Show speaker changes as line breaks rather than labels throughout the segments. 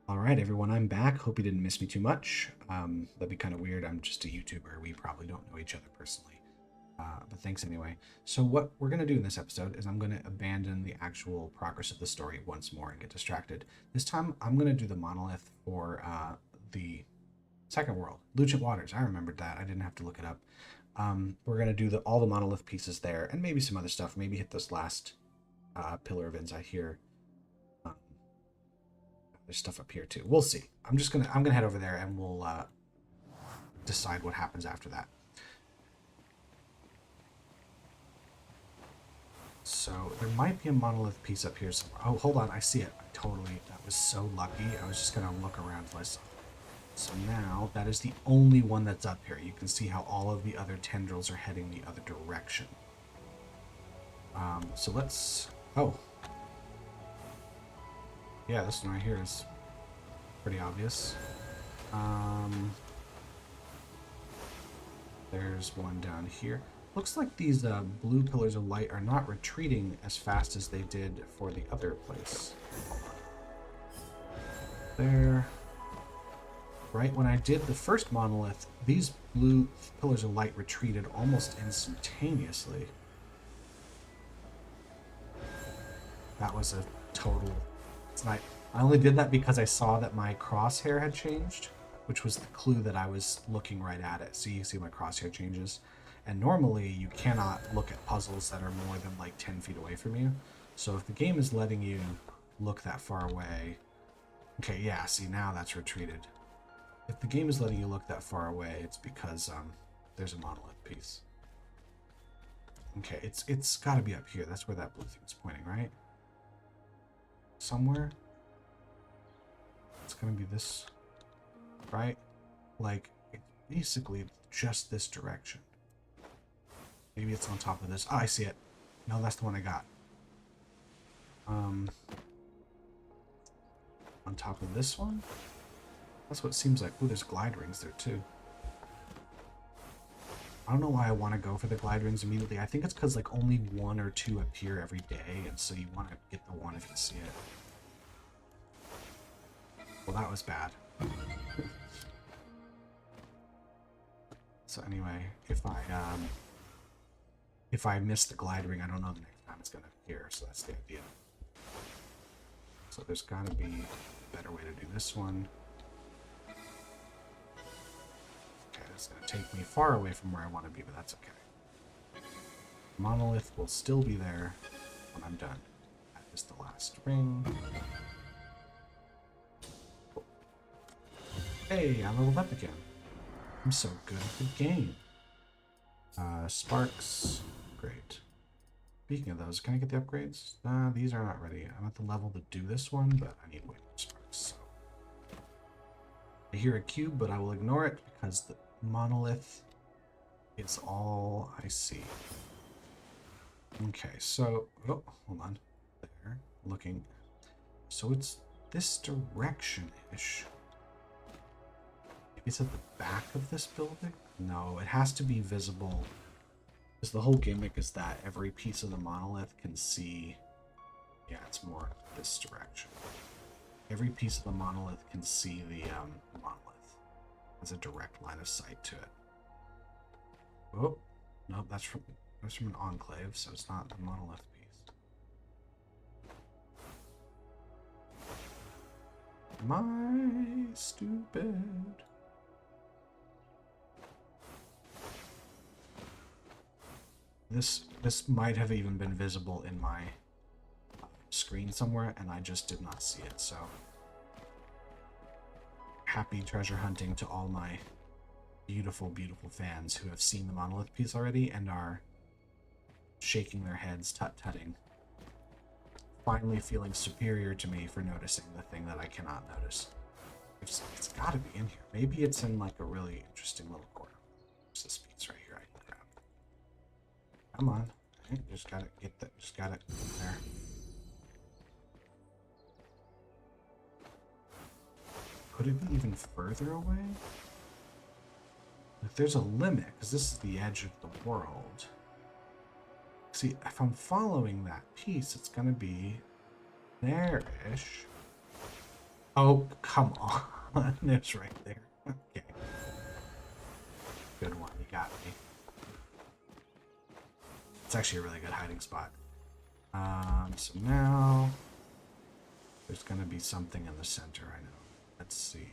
Alright, everyone, I'm back. Hope you didn't miss me too much. That'd be kind of weird. I'm just a YouTuber. We probably don't know each other personally. But thanks anyway. So what we're going to do in this episode is I'm going to abandon the actual progress of the story once more and get distracted. This time, I'm going to do the monolith for the second world. Lucent Waters. I remembered that. I didn't have to look it up. We're going to do all the monolith pieces there and maybe some other stuff. Maybe hit this last pillar of insight here. There's stuff up here too. We'll see. I'm gonna head over there and we'll decide what happens after that. So there might be a monolith piece up here somewhere. Oh, hold on, I see it. That was so lucky. I was just gonna look around till I saw it. So now that is the only one that's up here. You can see how all of the other tendrils are heading the other direction. So let's. Oh, yeah, this one right here is pretty obvious. There's one down here. Looks like these blue pillars of light are not retreating as fast as they did for the other place. There. Right when I did the first monolith, these blue pillars of light retreated almost instantaneously. That was a total... It's not... I only did that because I saw that my crosshair had changed, which was the clue that I was looking right at it. So you see my crosshair changes. And normally you cannot look at puzzles that are more than like 10 feet away from you. So if the game is letting you look that far away... Okay, yeah, see, now that's retreated. If the game is letting you look that far away, it's because there's a monolith piece. Okay, it's got to be up here. That's where that blue thing is pointing, right? Somewhere. It's going to be this, right? Like, it's basically just this direction. Maybe it's on top of this. Oh, I see it. No, that's the one I got. On top of this one? That's what it seems like. Ooh, there's glide rings there too. I don't know why I want to go for the glide rings immediately. I think it's because like only one or two appear every day, and so you want to get the one if you see it. Well, that was bad. So anyway, if I miss the glide ring, I don't know the next time it's gonna appear. So that's the idea. So there's got to be a better way to do this one. Okay, it's gonna take me far away from where I want to be, but that's okay. Monolith will still be there when I'm done. That is the last ring. Hey, I leveled up again. I'm so good at the game. Sparks. Great. Speaking of those, can I get the upgrades? These are not ready. I'm at the level to do this one, but I need way more sparks. So. I hear a cube, but I will ignore it because the monolith is all I see. Okay, so... Oh, hold on. There. Looking. So it's this direction-ish. It's at the back of this building? No, it has to be visible. Because the whole gimmick is that every piece of the monolith can see... Yeah, it's more this direction. Every piece of the monolith can see the monolith. Has a direct line of sight to it. Oh, no, that's from an enclave, so it's not the monolith piece. My stupid... This might have even been visible in my screen somewhere, and I just did not see it, so... Happy treasure hunting to all my beautiful, beautiful fans who have seen the monolith piece already and are shaking their heads, tut-tutting. Finally feeling superior to me for noticing the thing that I cannot notice. It's gotta be in here. Maybe it's in like a really interesting little corner. There's this piece right here I can grab. Come on. Just gotta get that. Just gotta there. Could it be even further away? If there's a limit, because this is the edge of the world. See, if I'm following that piece, it's gonna be there-ish. Oh, come on. It's right there. Okay. Good one. You got me. It's actually a really good hiding spot. So now there's going to be something in the center, I know. Let's see.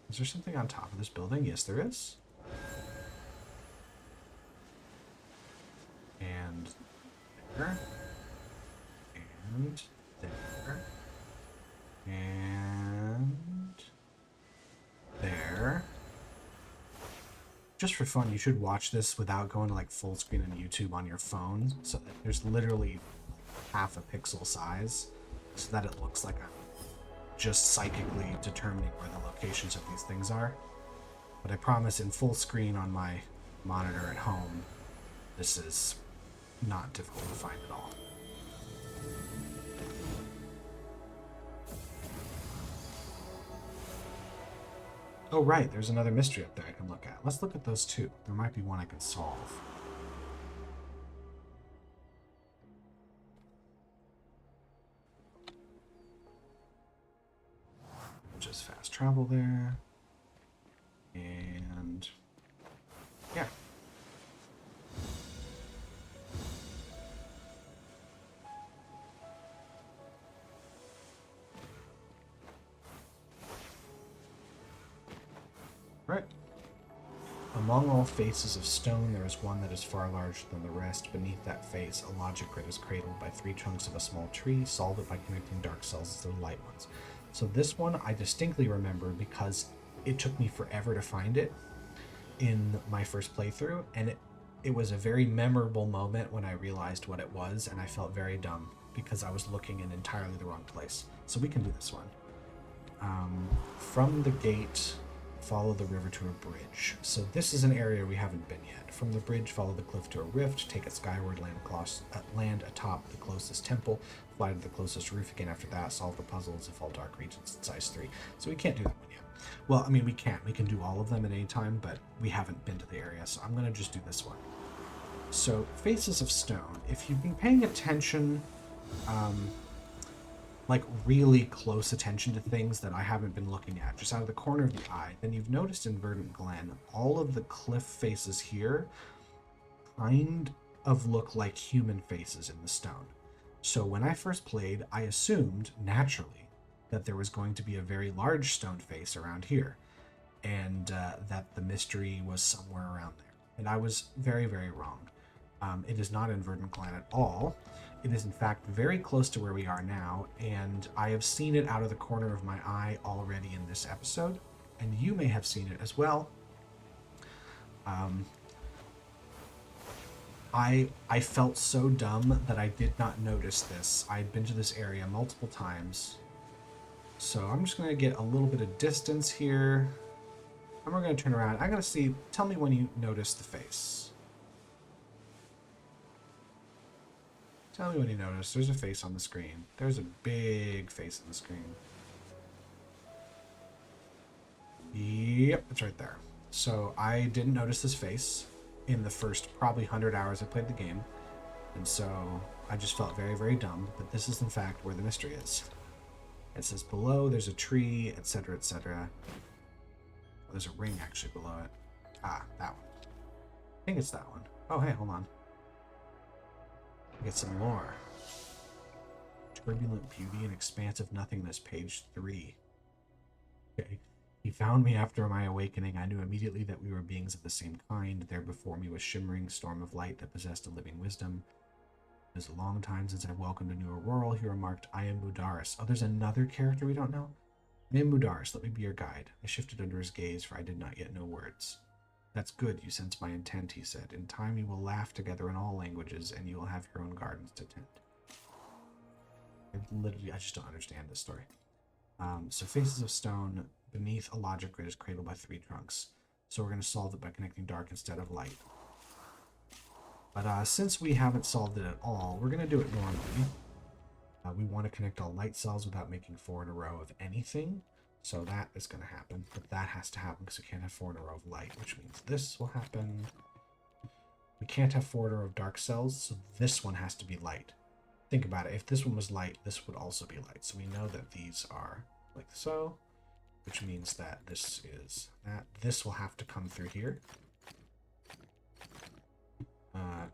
Is there something on top of this building? Yes, there is. And there. And there. And there. Just for fun, you should watch this without going to like full screen on YouTube on your phone, so that there's literally half a pixel size, so that it looks like I'm just psychically determining where the locations of these things are. But I promise in full screen on my monitor at home, this is not difficult to find at all. Oh right, there's another mystery up there I can look at. Let's look at those two. There might be one I can solve. Just fast travel there. And yeah. Right. Among all faces of stone, there is one that is far larger than the rest. Beneath that face, a logic grid is cradled by 3 trunks of a small tree. Solve it by connecting dark cells to the light ones. So this one I distinctly remember because it took me forever to find it in my first playthrough, and it was a very memorable moment when I realized what it was, and I felt very dumb because I was looking in entirely the wrong place. So we can do this one. From the gate, follow the river to a bridge. So this is an area we haven't been yet. From the bridge, follow the cliff to a rift, take it skyward, land atop the closest temple, fly to the closest roof again after that, solve the puzzles of all dark regions in size 3. So we can't do that one yet. Well, I mean, we can't. We can do all of them at any time, but we haven't been to the area, so I'm going to just do this one. So, Faces of Stone. If you've been paying attention, like really close attention to things that I haven't been looking at, just out of the corner of the eye, then you've noticed in Verdant Glen, all of the cliff faces here kind of look like human faces in the stone. So when I first played, I assumed, naturally, that there was going to be a very large stone face around here, and that the mystery was somewhere around there. And I was very, very wrong. It is not in Verdant Glen at all. It is in fact very close to where we are now, and I have seen it out of the corner of my eye already in this episode, and you may have seen it as well. I felt so dumb that I did not notice this. I had been to this area multiple times. So I'm just going to get a little bit of distance here. And we're going to turn around. I got to see, tell me when you notice the face. Tell me when you notice. There's a face on the screen. There's a big face on the screen. Yep, it's right there. So I didn't notice this face in the first probably 100 hours I played the game. And so I just felt very, very dumb. But this is in fact where the mystery is. It says below there's a tree, etc., etc. There's a ring actually below it. Ah, that one. I think it's that one. Oh, hey, hold on. Get some lore. Turbulent beauty and expansive nothingness, page 3. Okay. He found me after my awakening. I knew immediately that we were beings of the same kind. There before me was shimmering storm of light that possessed a living wisdom. It is a long time since I've welcomed a new Aurora. He remarked, I am Mudaris. Oh, there's another character we don't know? I am Mudaris. Let me be your guide. I shifted under his gaze, for I did not yet know words. That's good. You sense my intent, he said. In time you will laugh together in all languages, and you will have your own gardens to tend. I just don't understand this story. So Faces of Stone, beneath a logic grid is cradled by 3 trunks. So we're going to solve it by connecting dark instead of light. But since we haven't solved it at all, we're going to do it normally. We want to connect all light cells without making 4 in a row of anything. So that is going to happen, but that has to happen because we can't have 4 in a row of light, which means this will happen. We can't have 4 in a row of dark cells, so this one has to be light. Think about it. If this one was light, this would also be light. So we know that these are like so, which means that this will have to come through here.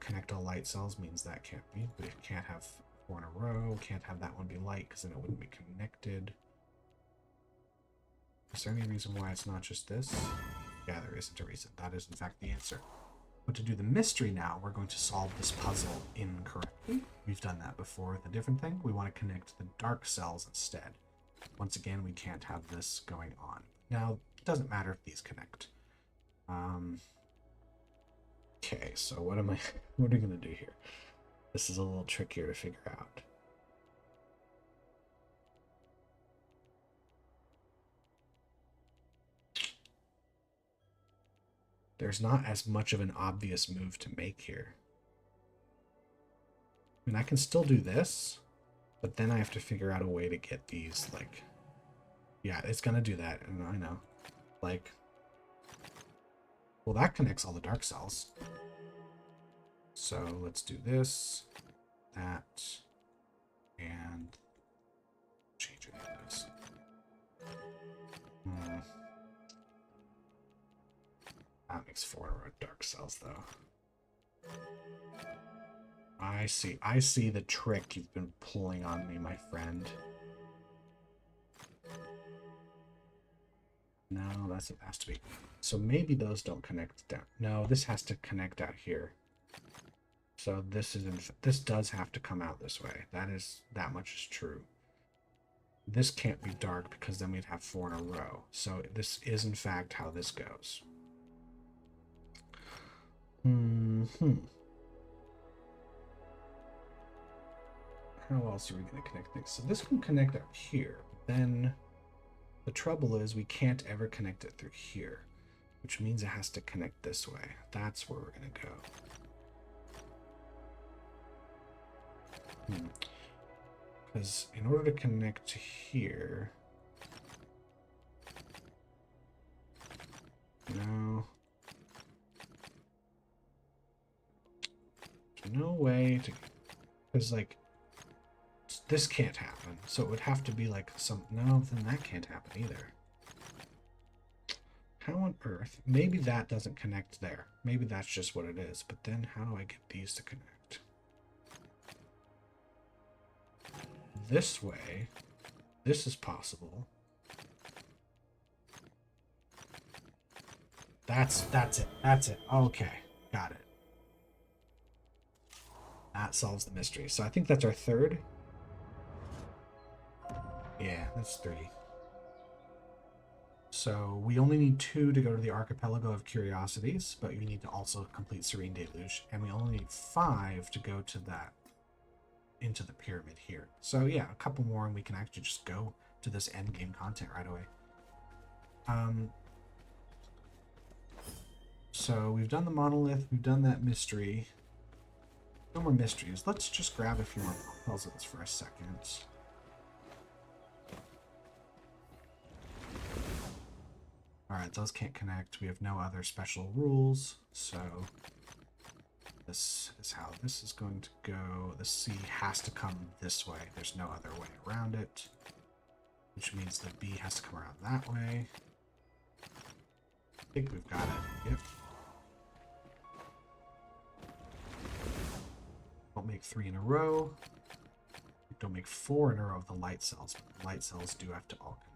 Connect all light cells means that can't be. We can't have 4 in a row. Can't have that one be light because then it wouldn't be connected. Is there any reason why it's not just this? Yeah, there isn't a reason. That is in fact the answer. But to do the mystery now, we're going to solve this puzzle incorrectly. We've done that before with a different thing. We want to connect the dark cells instead. Once again, we can't have this going on. Now, it doesn't matter if these connect. Okay, so what are we going to do here? This is a little trickier to figure out. There's not as much of an obvious move to make here. I mean, I can still do this, but then I have to figure out a way to get these, like... Yeah, it's gonna do that, and I know. Like... Well, that connects all the dark cells. So, let's do this, that, and... change any of those. That makes 4 in a row dark cells, though. I see the trick you've been pulling on me, my friend. No, that's what it has to be. So maybe those don't connect down. No, this has to connect out here. So this does have to come out this way. That much is true. This can't be dark because then we'd have 4 in a row. So this is in fact how this goes. How else are we going to connect things? So this can connect up here. Then the trouble is we can't ever connect it through here, which means it has to connect this way. That's where we're going to go. Because in order to connect to here... No. There's no way to... Because, like, this can't happen. So it would have to be, like, some... No, then that can't happen either. How on earth? Maybe that doesn't connect there. Maybe that's just what it is. But then how do I get these to connect? This way. This is possible. That's it. That's it. Okay. Got it. That solves the mystery. So I think that's our third. Yeah, that's 3. So we only need 2 to go to the Archipelago of Curiosities, but we need to also complete Serene Deluge, and we only need 5 to go to that, into the pyramid here. So yeah, a couple more and we can actually just go to this end game content right away. So we've done the monolith, we've done that mystery. No more mysteries. Let's just grab a few more puzzles for a second. Alright, those can't connect. We have no other special rules, so this is how this is going to go. The C has to come this way. There's no other way around it, which means the B has to come around that way. I think we've got it. Yep. Don't make 3 in a row. Don't make 4 in a row of the light cells. But the light cells do have to all connect.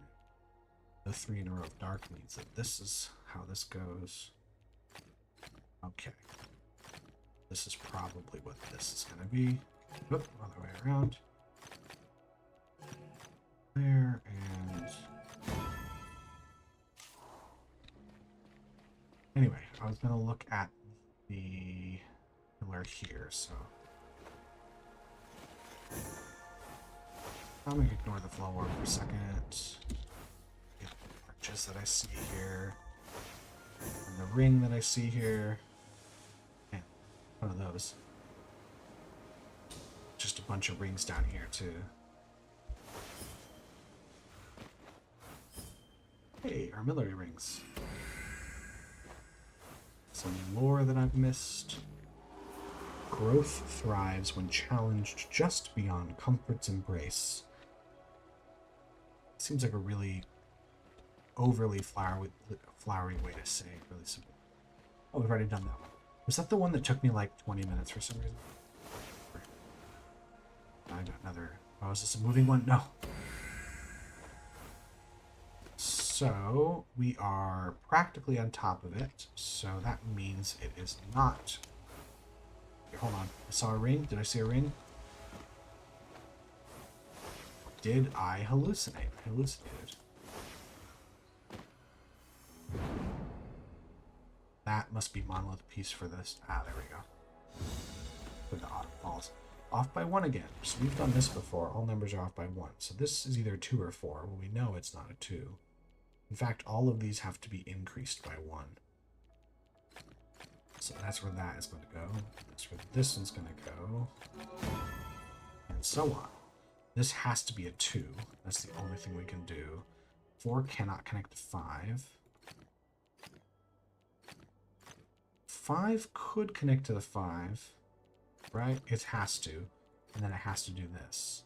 The 3 in a row of dark means that this is how this goes. Okay. This is probably what this is going to be. Oop, other way around. There, and... Anyway, I was going to look at the pillar here, so... I'm going to ignore the flow orb for a second. Get the arches that I see here. And the ring that I see here. And one of those. Just a bunch of rings down here, too. Hey, armillary rings. Some lore that I've missed. Growth thrives when challenged just beyond comfort's embrace. seems like a really overly flowery way to say it. Really simple. Oh, we've already done that one. Was that the one that took me like 20 minutes for some reason? I got another. Oh, is this a moving one? No. So we are practically on top of it. So that means it is not. Here, hold on. I saw a ring. Did I see a ring? Did I hallucinate? I hallucinated. That must be Monolith piece for this. Ah, there we go. For the autumn falls. Off by 1 again. So we've done this before. All numbers are off by 1. So this is either a 2 or 4. Well, we know it's not a 2. In fact, all of these have to be increased by 1. So that's where that is going to go. That's where this one's going to go. And so on. This has to be a 2. That's the only thing we can do. 4 cannot connect to 5. 5 could connect to the 5. Right? It has to. And then it has to do this.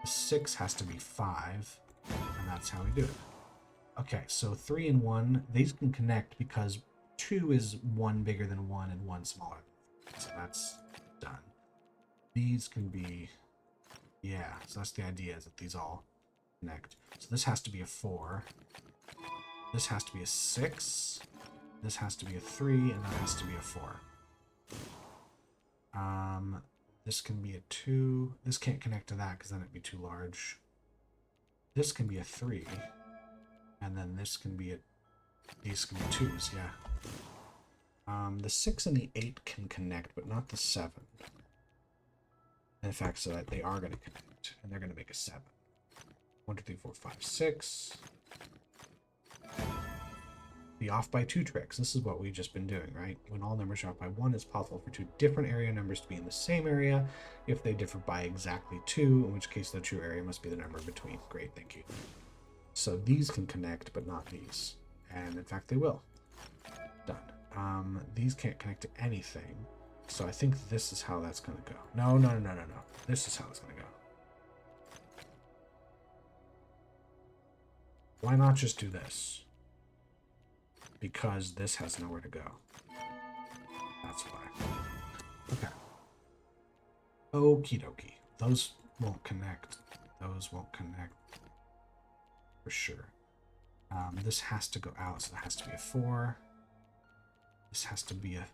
The 6 has to be 5. And that's how we do it. Okay, so 3 and 1, these can connect because 2 is 1 bigger than 1 and 1 smaller. So that's done. These can be... Yeah, so that's the idea, is that these all connect. So this has to be a 4. This has to be a 6. This has to be a 3, and that has to be a 4. This can be a 2. This can't connect to that because then it'd be too large. This can be a 3. And then this can be a... These can be 2s, yeah. The 6 and the 8 can connect, but not the 7. In fact, so that they are going to connect, and they're going to make a 7. 1, 2, 3, 4, 5, 6. The off by 2 tricks. This is what we've just been doing, right? When all numbers are off by 1, it's possible for 2 different area numbers to be in the same area if they differ by exactly 2, in which case the true area must be the number between. Great, thank you. So these can connect, but not these. And in fact, they will. Done. These can't connect to anything. So I think this is how that's going to go. No. This is how it's going to go. Why not just do this? Because this has nowhere to go. That's why. Okay. Okie dokie. Those won't connect. Those won't connect. For sure. This has to go out, so that has to be a 4. This has to be a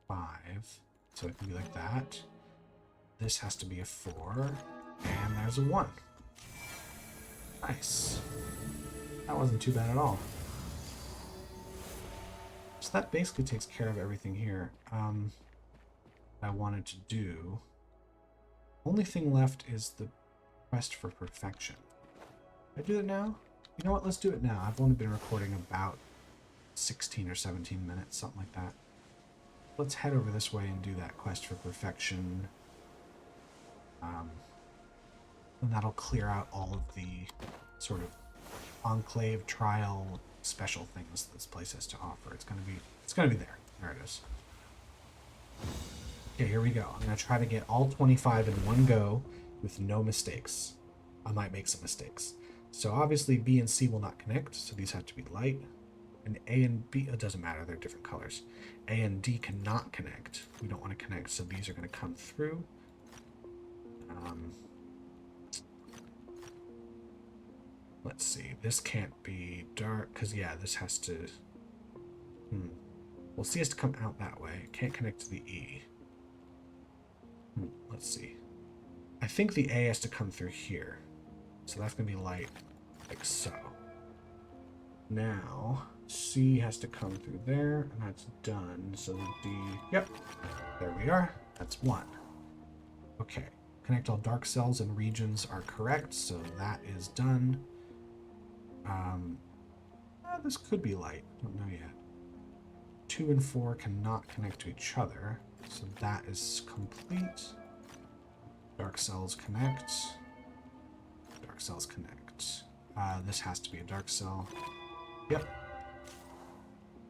5. So it can be like that. This has to be a 4. And there's a 1. Nice. That wasn't too bad at all. So that basically takes care of everything here. I wanted to do. Only thing left is the quest for perfection. Did I do it now? You know what? Let's do it now. I've only been recording about 16 or 17 minutes, something like that. Let's head over this way and do that quest for perfection. And that'll clear out all of the sort of enclave trial special things this place has to offer. It's gonna be there. There it is. Okay, here we go. I'm gonna try to get all 25 in one go with no mistakes. I might make some mistakes. So obviously B and C will not connect, so these have to be light. And A and B, it doesn't matter, they're different colors. A and D cannot connect. We don't want to connect, so these are going to come through. Let's see, this can't be dark, because yeah, this has to... Well, C has to come out that way. It can't connect to the E. Let's see. I think the A has to come through here. So that's going to be light, like so. Now, C has to come through there, and that's done. So the D, yep, there we are. That's 1. Okay, connect all dark cells and regions are correct, so that is done. This could be light, don't know yet. 2 and 4 cannot connect to each other, so that is complete. Dark cells connect. Dark cells connect. This has to be a dark cell. Yep.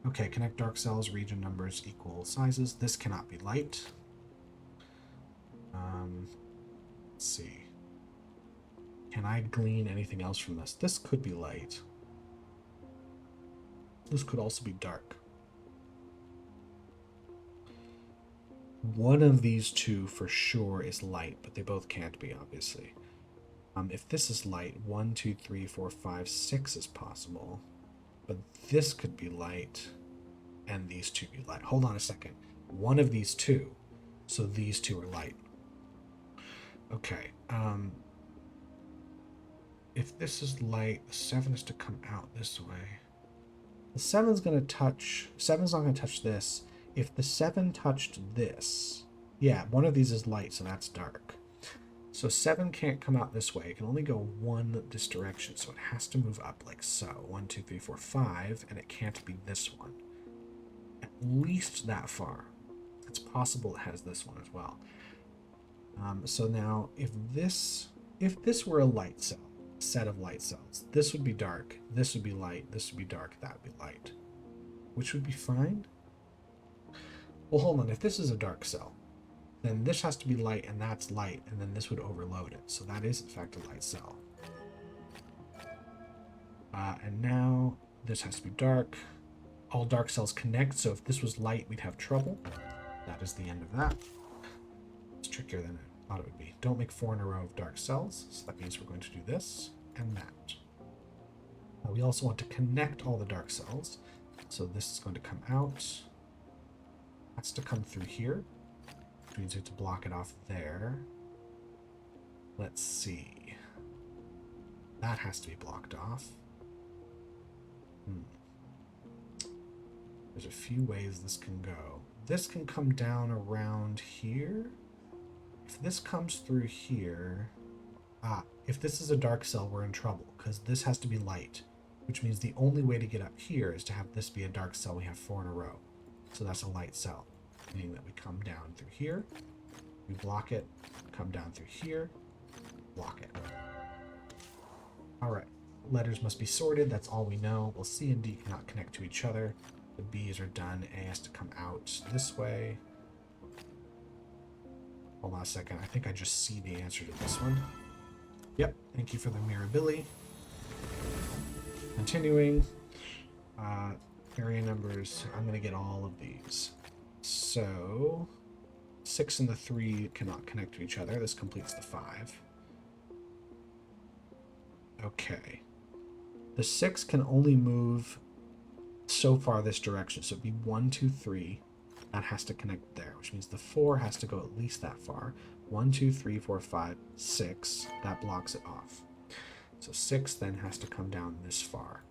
Okay, connect dark cells, region numbers equal sizes. This cannot be light. Let's see. Can I glean anything else from this? This could be light. This could also be dark. One of these two for sure is light, but they both can't be, obviously. If this is light, 1, 2, 3, 4, 5, 6 is possible. But this could be light, and these two be light. Hold on a second. One of these two, so these two are light. Okay. If this is light, the 7 is to come out this way. The 7's going to touch... 7's not going to touch this. If the 7 touched this... Yeah, one of these is light, so that's dark. So 7 can't come out this way. It can only go one this direction, so it has to move up like so. 1, 2, 3, 4, 5, and it can't be this one. At least that far. It's possible it has this one as well. So now, if this were a light cell, set of light cells, this would be dark, this would be light, this would be dark, that would be light. Which would be fine? Well, hold on. If this is a dark cell, then this has to be light, and that's light, and then this would overload it. So that is, in fact, a light cell. And now this has to be dark. All dark cells connect, so if this was light, we'd have trouble. That is the end of that. It's trickier than I thought it would be. Don't make 4 in a row of dark cells, so that means we're going to do this and that. We also want to connect all the dark cells, so this is going to come out. That's to come through here, which means we have to block it off there. Let's see. That has to be blocked off. There's a few ways this can go. This can come down around here. If this comes through here... if this is a dark cell, we're in trouble, because this has to be light, which means the only way to get up here is to have this be a dark cell. We have 4 in a row. So that's a light cell, meaning that we come down through here, we block it, come down through here, block it. All right, letters must be sorted. That's all we know. Well, C and D cannot connect to each other. The B's are done. A has to come out this way. Hold on a second. I think I just see the answer to this one. Yep. Thank you for the mirability. Continuing. Area numbers. I'm going to get all of these. So 6 and the 3 cannot connect to each other. This completes the 5. Okay. The 6 can only move so far this direction. So it'd be 1, 2, 3. That has to connect there, which means the 4 has to go at least that far. 1, 2, 3, 4, 5, 6. That blocks it off. So 6 then has to come down this far.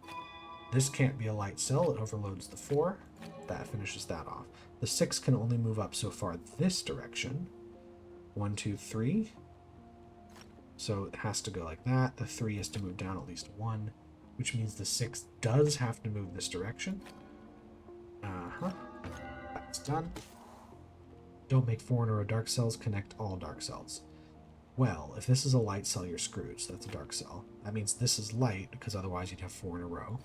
This can't be a light cell. It overloads the 4. That finishes that off. The 6 can only move up so far this direction. 1, 2, 3. So it has to go like that. The 3 has to move down at least 1, which means the 6 does have to move this direction. That's done. Don't make 4 in a row dark cells. Connect all dark cells. Well, if this is a light cell, you're screwed. So that's a dark cell. That means this is light, because otherwise you'd have 4 in a row.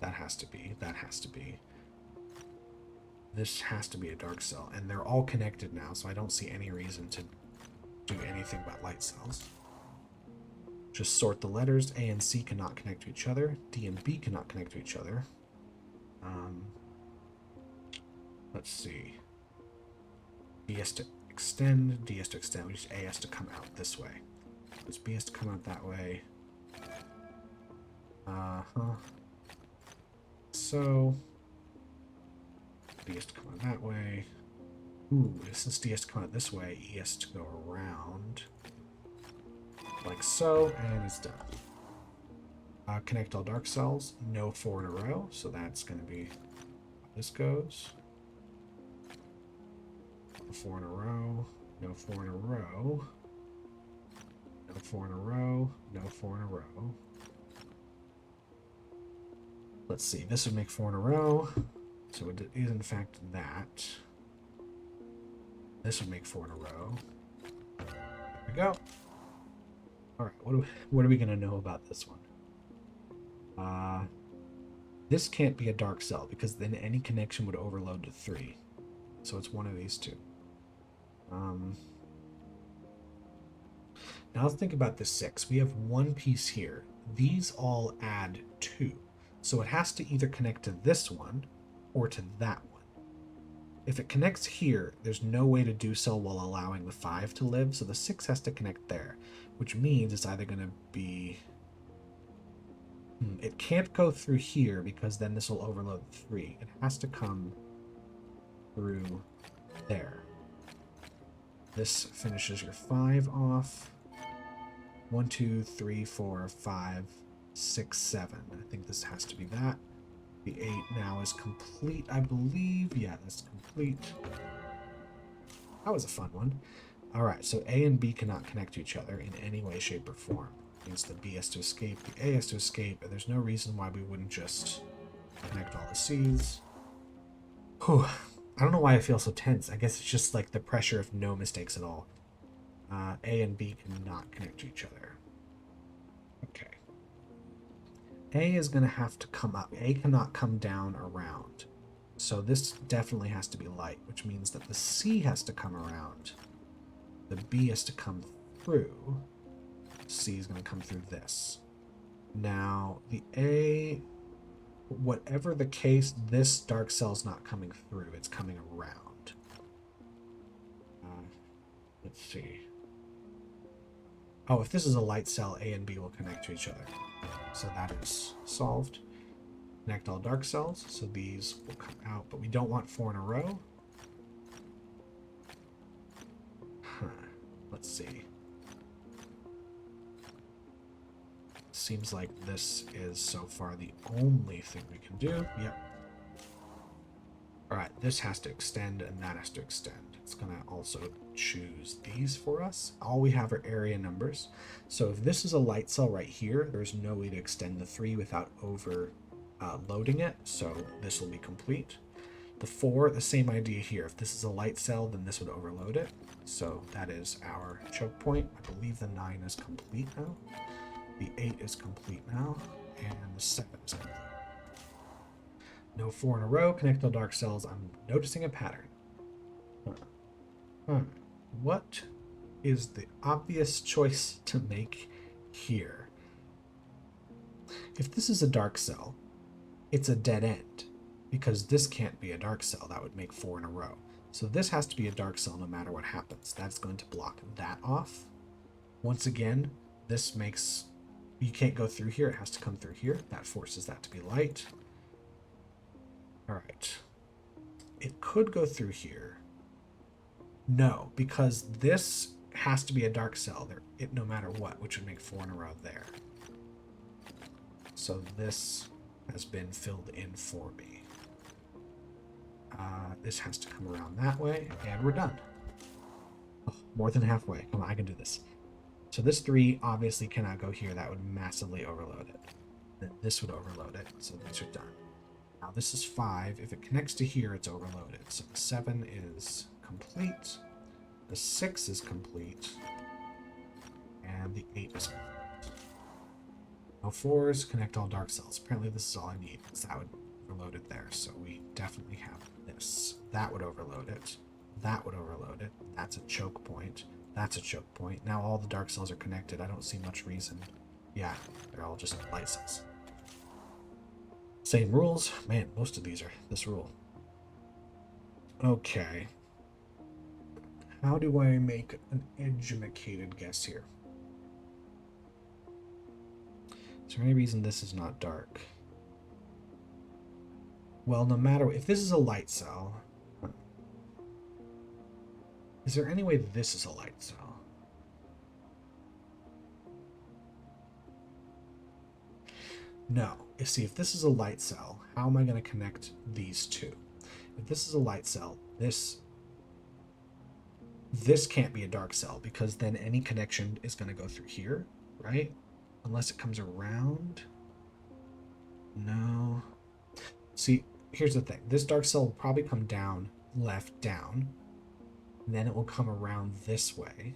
That has to be. That has to be. This has to be a dark cell. And they're all connected now, so I don't see any reason to do anything about light cells. Just sort the letters. A and C cannot connect to each other. D and B cannot connect to each other. Let's see. B has to extend. D has to extend. Which A has to come out this way. Because B has to come out that way. So D has to come out that way. Ooh, since D has to come out this way, E has to go around. Like so, and it's done. Connect all dark cells. No 4 in a row, so that's going to be how this goes. No 4 in a row. No 4 in a row. No 4 in a row. No 4 in a row. Let's see. This would make 4 in a row. So it is in fact that. This would make 4 in a row. There we go. Alright, what are we going to know about this one? This can't be a dark cell, because then any connection would overload to 3. So it's one of these two. Now let's think about the 6. We have one piece here. These all add 2. So it has to either connect to this one or to that one. If it connects here, there's no way to do so while allowing the 5 to live, so the 6 has to connect there, which means it's either going to be... It can't go through here because then this will overload the 3. It has to come through there. This finishes your 5 off. 1, 2, 3, 4, 5, 6, 7. I think this has to be that. The 8 now is complete, I believe. Yeah, that's complete. That was a fun one. All right, so A and B cannot connect to each other in any way, shape, or form. It means the B has to escape, the A has to escape, and there's no reason why we wouldn't just connect all the C's. Whew. I don't know why I feel so tense. I guess it's just like the pressure of no mistakes at all. A and B cannot connect to each other. Okay. A is going to have to come up. A cannot come down around. So this definitely has to be light, which means that the C has to come around. The B has to come through. C is going to come through this. Now, the A, whatever the case, this dark cell's not coming through. It's coming around. Let's see. Oh, if this is a light cell, A and B will connect to each other. So that is solved. Connect all dark cells, so these will come out, but we don't want 4 in a row. Let's see. Seems like this is so far the only thing we can do. Yep. Alright, this has to extend and that has to extend. It's going to also choose these for us. All we have are area numbers. So if this is a light cell right here, there's no way to extend the 3 without overloading it. So this will be complete. The 4, the same idea here. If this is a light cell, then this would overload it. So that is our choke point. I believe the 9 is complete now. The 8 is complete now. And the 7 is complete. No 4 in a row. Connect all dark cells. I'm noticing a pattern. What is the obvious choice to make here? If this is a dark cell, it's a dead end because this can't be a dark cell. That would make 4 in a row. So this has to be a dark cell no matter what happens. That's going to block that off. Once again, this makes... You can't go through here. It has to come through here. That forces that to be light. All right. It could go through here. No, because this has to be a dark cell there, no matter what, which would make 4 in a row there. So this has been filled in for me. This has to come around that way, and we're done. Oh, more than halfway. Come on, I can do this. So this 3 obviously cannot go here. That would massively overload it. Then this would overload it, so these are done. Now this is 5. If it connects to here, it's overloaded. So the 7 is complete. The 6 is complete. And the 8 is complete. No 4s, connect all dark cells. Apparently this is all I need, because that would overload it there. So we definitely have this. That would overload it. That would overload it. That's a choke point. That's a choke point. Now all the dark cells are connected. I don't see much reason. Yeah, they're all just light cells. Same rules. Man, most of these are this rule. Okay. How do I make an educated guess here? Is there any reason this is not dark? Well, no matter... If this is a light cell... Is there any way this is a light cell? No. You see, if this is a light cell, how am I going to connect these two? If this is a light cell, this can't be a dark cell because then any connection is going to go through here, right? Unless it comes around. No. See, here's the thing. This dark cell will probably come down, left, down. And then it will come around this way.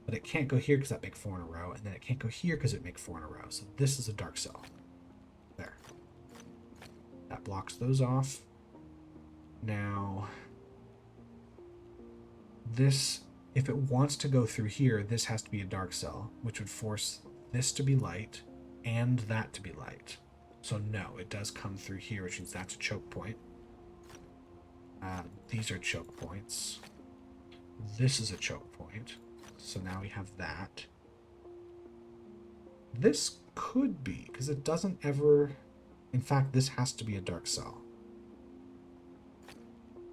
But it can't go here because that make 4 in a row. And then it can't go here because it make 4 in a row. So this is a dark cell. There. That blocks those off. Now, this if it wants to go through here, this has to be a dark cell, which would force this to be light and that to be light. So no, it does come through here, which means that's a choke point. These are choke points. This is a choke point. So now we have that. This could be, because it doesn't ever... In fact, this has to be a dark cell.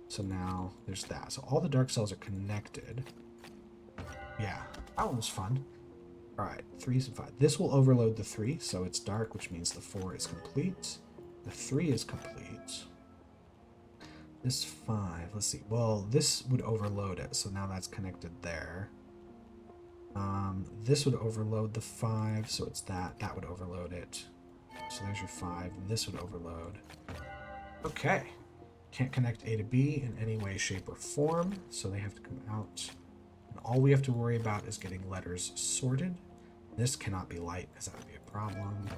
So now there's that. So all the dark cells are connected. Yeah, that one was fun. All right, 3s and 5. This will overload the 3, so it's dark, which means the 4 is complete. The 3 is complete. This 5, let's see. Well, this would overload it, so now that's connected there. This would overload the 5, so it's that. That would overload it. So there's your 5. This would overload. Okay. Can't connect A to B in any way, shape, or form, so they have to come out. And all we have to worry about is getting letters sorted. This cannot be light, because that would be a problem.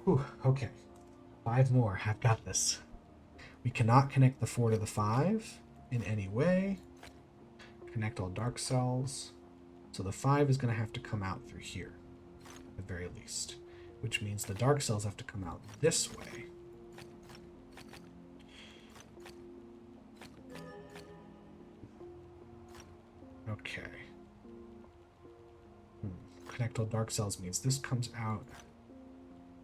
Whew, okay. 5 more. I've got this. We cannot connect the 4 to the 5 in any way. Connect all dark cells. So the 5 is going to have to come out through here, at the very least. Which means the dark cells have to come out this way. Okay. Connect all dark cells means this comes out.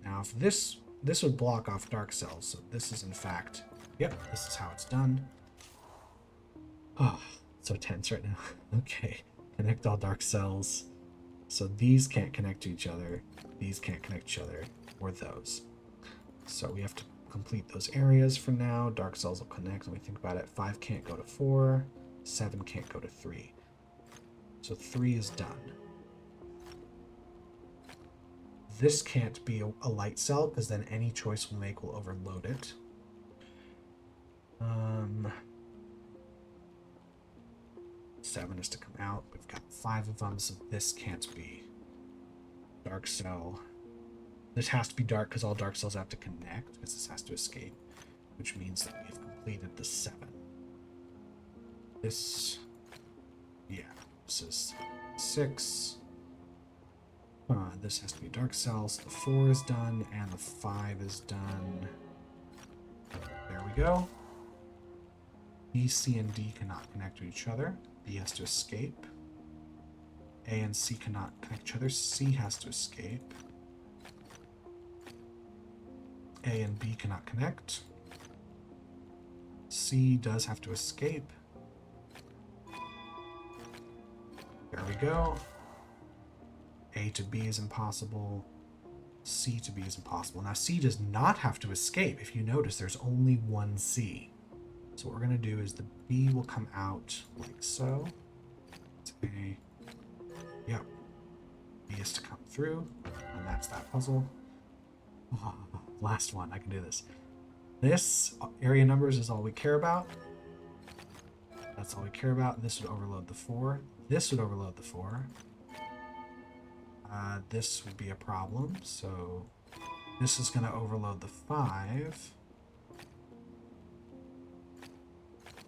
Now, if this would block off dark cells, so this is in fact, yep, this is how it's done. Oh, so tense right now. Okay, connect all dark cells. So these can't connect to each other, these can't connect to each other, or those. So we have to complete those areas for now. Dark cells will connect when we think about it. 5 can't go to 4, 7 can't go to 3. So 3 is done. This can't be a light cell, because then any choice we'll make will overload it. 7 is to come out. We've got 5 of them, so this can't be dark cell. This has to be dark because all dark cells have to connect, because this has to escape, which means that we've completed the 7. This, yeah, this is 6. This has to be dark cells. The 4 is done, and the 5 is done. There we go. B, C, and D cannot connect to each other. B has to escape. A and C cannot connect to each other. C has to escape. A and B cannot connect. C does have to escape. There we go. A to B is impossible. C to B is impossible. Now C does not have to escape. If you notice, there's only one C. So what we're going to do is the B will come out like so. It's A. Yep. B is to come through. And that's that puzzle. Oh, last one. I can do this. This area numbers is all we care about. That's all we care about. This would overload the 4. This would overload the 4. This would be a problem. So this is going to overload the 5.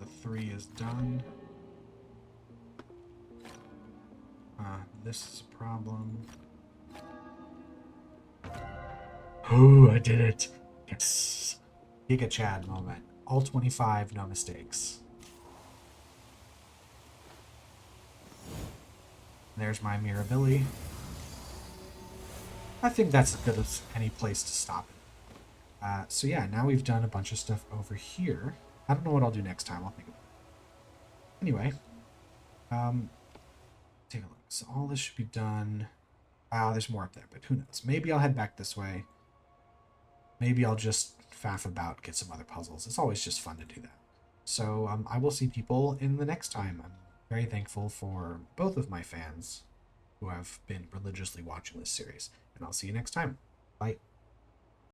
The 3 is done. This is a problem. Oh, I did it. Yes. Giga Chad moment. All 25, no mistakes. There's my Mirability. I think that's as good as any place to stop it. So yeah, now we've done a bunch of stuff over here. I don't know what I'll do next time. I'll think about it. Anyway, take a look. So all this should be done. There's more up there, but who knows? Maybe I'll head back this way. Maybe I'll just faff about, get some other puzzles. It's always just fun to do that. So I will see people in the next time. I'm very thankful for both of my fans who have been religiously watching this series. And I'll see you next time. Bye.